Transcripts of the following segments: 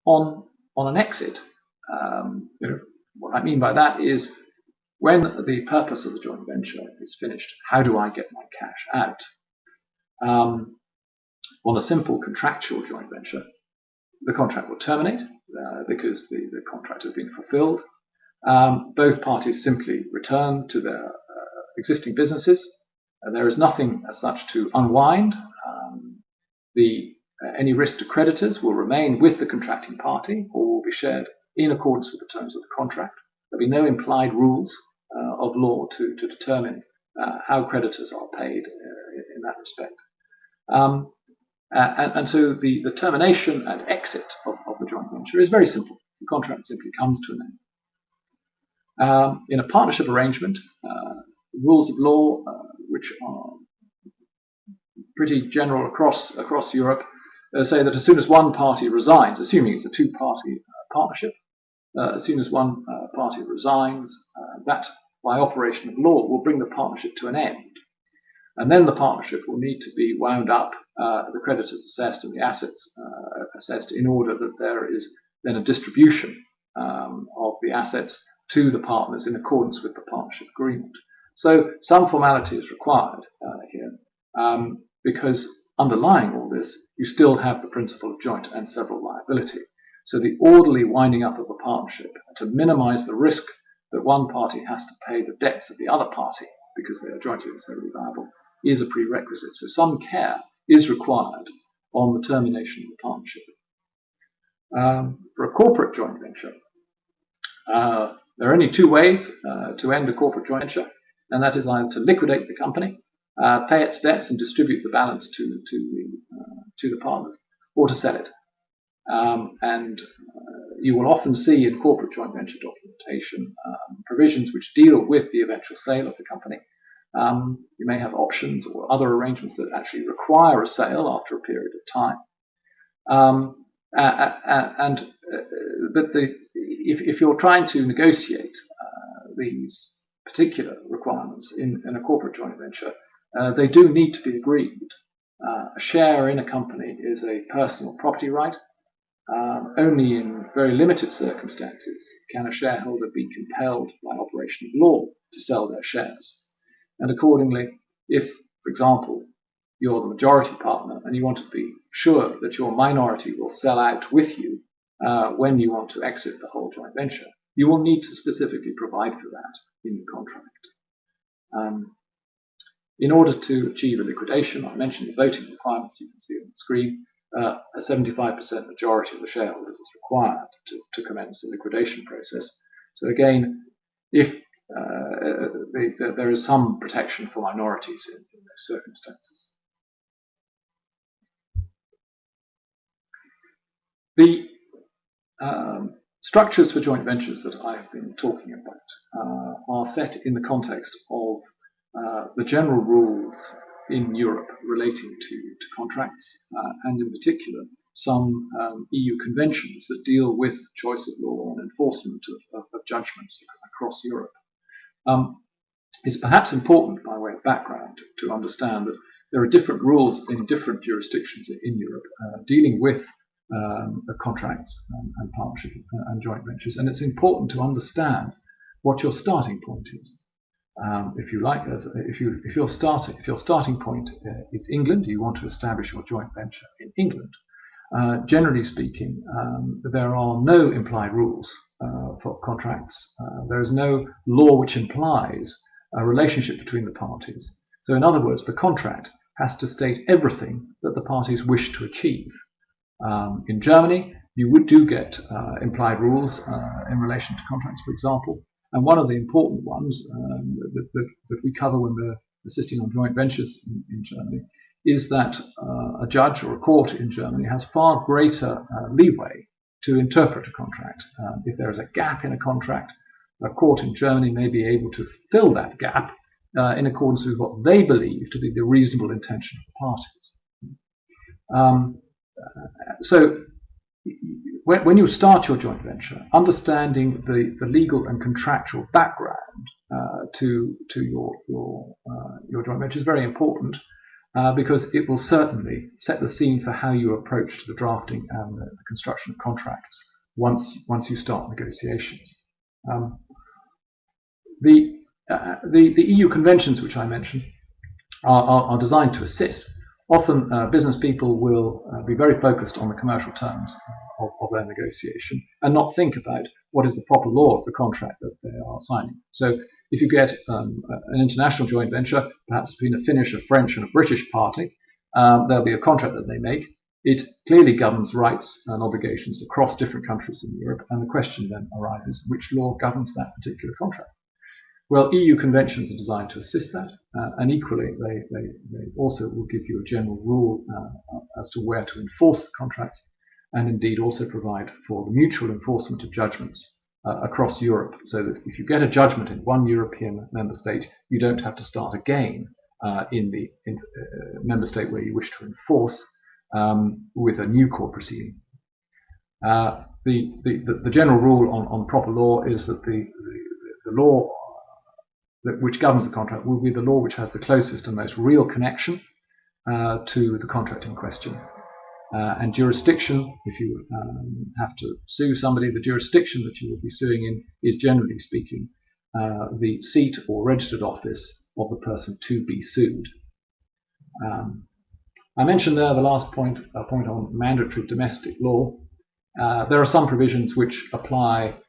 on an exit, what I mean by that is when the purpose of the joint venture is finished, how do I get my cash out? On a simple contractual joint venture, the contract will terminate because the contract has been fulfilled. Both parties simply return to their existing businesses. There is nothing as such to unwind. Any risk to creditors will remain with the contracting party or will be shared in accordance with the terms of the contract. There will be no implied rules of law to determine how creditors are paid in that respect. And so the termination and exit of the joint venture is very simple. The contract simply comes to an end. In a partnership arrangement, rules of law, which are pretty general across Europe, say that as soon as one party resigns, assuming it's a two-party partnership, as soon as one party resigns, that by operation of law will bring the partnership to an end. And then the partnership will need to be wound up, the creditors assessed and the assets assessed, in order that there is then a distribution of the assets to the partners in accordance with the partnership agreement. So some formality is required here, because underlying all this, you still have the principle of joint and several liability. So the orderly winding up of a partnership to minimize the risk that one party has to pay the debts of the other party because they are jointly and severally liable is a prerequisite. So some care is required on the termination of the partnership. For a corporate joint venture, there are only two ways to end a corporate joint venture, and that is either to liquidate the company, pay its debts and distribute the balance to the partners, or to sell it. And you will often see in corporate joint venture documentation provisions which deal with the eventual sale of the company. You may have options or other arrangements that actually require a sale after a period of time. But if you're trying to negotiate these particular requirements in a corporate joint venture, they do need to be agreed. A share in a company is a personal property right. Only in very limited circumstances can a shareholder be compelled by operation of law to sell their shares. And accordingly, if, for example, you're the majority partner and you want to be sure that your minority will sell out with you when you want to exit the whole joint venture, you will need to specifically provide for that in your contract. In order to achieve a liquidation, I mentioned the voting requirements you can see on the screen. A 75% majority of the shareholders is required to commence the liquidation process. So again, if there is some protection for minorities in those circumstances. The structures for joint ventures that I've been talking about are set in the context of the general rules in Europe relating to contracts, and in particular some EU conventions that deal with choice of law and enforcement of judgments across Europe. It's perhaps important, by way of background, to understand that there are different rules in different jurisdictions in Europe dealing with contracts and partnership and joint ventures, and it's important to understand what your starting point is. If you like, if your starting point is England, you want to establish your joint venture in England. Generally speaking, there are no implied rules for contracts. There is no law which implies a relationship between the parties. So, in other words, the contract has to state everything that the parties wish to achieve. In Germany, you do get implied rules in relation to contracts, for example. And one of the important ones that we cover when we're assisting on joint ventures in Germany is that a judge or a court in Germany has far greater leeway to interpret a contract. If there is a gap in a contract, a court in Germany may be able to fill that gap in accordance with what they believe to be the reasonable intention of the parties. So when you start your joint venture, understanding the legal and contractual background to your joint venture is very important. because it will certainly set the scene for how you approach the drafting and the construction of contracts once you start negotiations. The EU conventions, which I mentioned, are designed to assist. Often business people will be very focused on the commercial terms of their negotiation and not think about what is the proper law of the contract that they are signing. So if you get an international joint venture, perhaps between a Finnish, a French and a British party, there'll be a contract that they make. It clearly governs rights and obligations across different countries in Europe, and the question then arises, which law governs that particular contract? Well, EU conventions are designed to assist that, and equally they also will give you a general rule as to where to enforce the contracts, and indeed also provide for the mutual enforcement of judgments across Europe, so that if you get a judgment in one European member state, you don't have to start again in the member state where you wish to enforce with a new court proceeding. The general rule on proper law is that the law which governs the contract will be the law which has the closest and most real connection to the contract in question. And jurisdiction, if you have to sue somebody, the jurisdiction that you will be suing in is, generally speaking, the seat or registered office of the person to be sued. I mentioned there the last point, a point on mandatory domestic law. There are some provisions which apply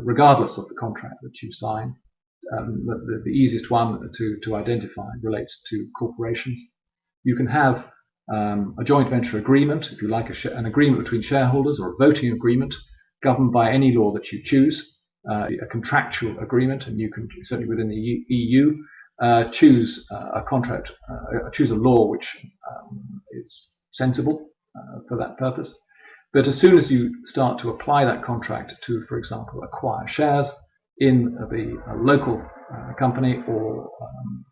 regardless of the contract that you sign. The easiest one to identify relates to corporations. You can have a joint venture agreement, if you like, an agreement between shareholders or a voting agreement governed by any law that you choose, a contractual agreement, and you can certainly within the EU choose a contract, choose a law which is sensible for that purpose. But as soon as you start to apply that contract to, for example, acquire shares in the local company or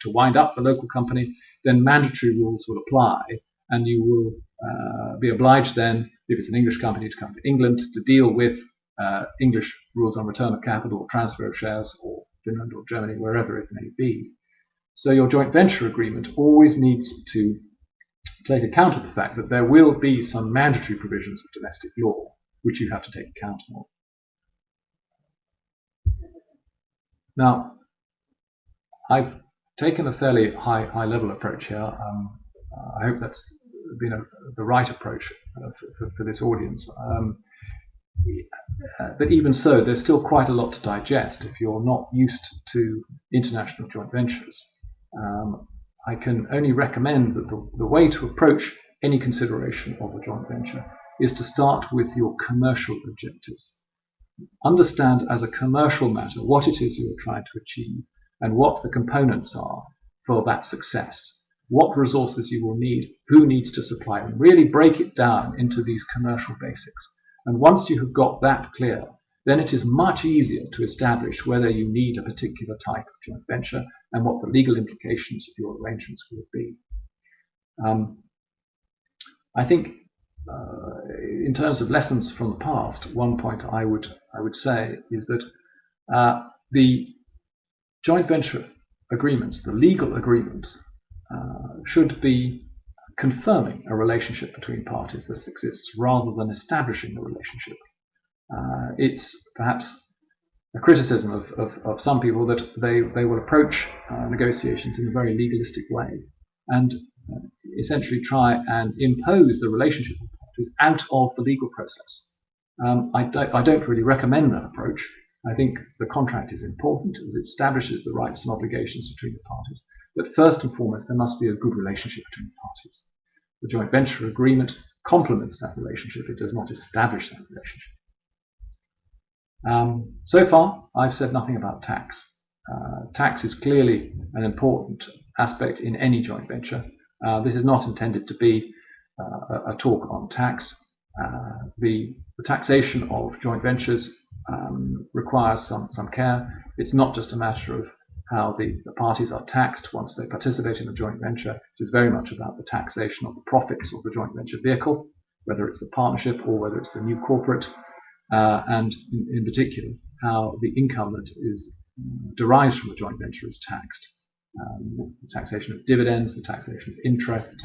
to wind up the local company, then mandatory rules will apply, and you will be obliged then, if it's an English company, to come to England to deal with English rules on return of capital or transfer of shares, or Finland or Germany, wherever it may be. So your joint venture agreement always needs to take account of the fact that there will be some mandatory provisions of domestic law which you have to take account of. Now, I've taken a fairly high level approach here. I hope that's been the right approach for this audience. But even so, there's still quite a lot to digest if you're not used to international joint ventures. I can only recommend that the way to approach any consideration of a joint venture is to start with your commercial objectives. Understand as a commercial matter what it is you are trying to achieve and what the components are for that success, what resources you will need, who needs to supply them. Really break it down into these commercial basics. And once you have got that clear, then it is much easier to establish whether you need a particular type of joint venture and what the legal implications of your arrangements will be. I think in terms of lessons from the past, one point I would say is that the joint venture agreements, the legal agreements, should be confirming a relationship between parties that exists rather than establishing a relationship. It's perhaps a criticism of some people that they will approach negotiations in a very legalistic way and essentially try and impose the relationship of parties out of the legal process. I don't really recommend that approach. I think the contract is important as it establishes the rights and obligations between the parties. But first and foremost, there must be a good relationship between the parties. The joint venture agreement complements that relationship. It does not establish that relationship. So far, I've said nothing about tax. Tax is clearly an important aspect in any joint venture. This is not intended to be a talk on tax. The taxation of joint ventures requires some care. It's not just a matter of how the parties are taxed once they participate in a joint venture. It is very much about the taxation of the profits of the joint venture vehicle, whether it's the partnership or whether it's the new corporate, and in particular how the income that is derives from a joint venture is taxed. the taxation of dividends, the taxation of interest, the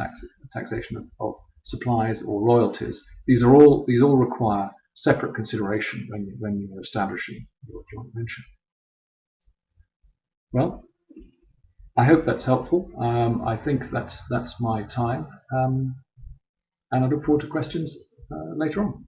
taxation of supplies or royalties. These all require separate consideration when you're establishing your joint venture. Well, I hope that's helpful. I think that's my time, and I look forward to questions later on.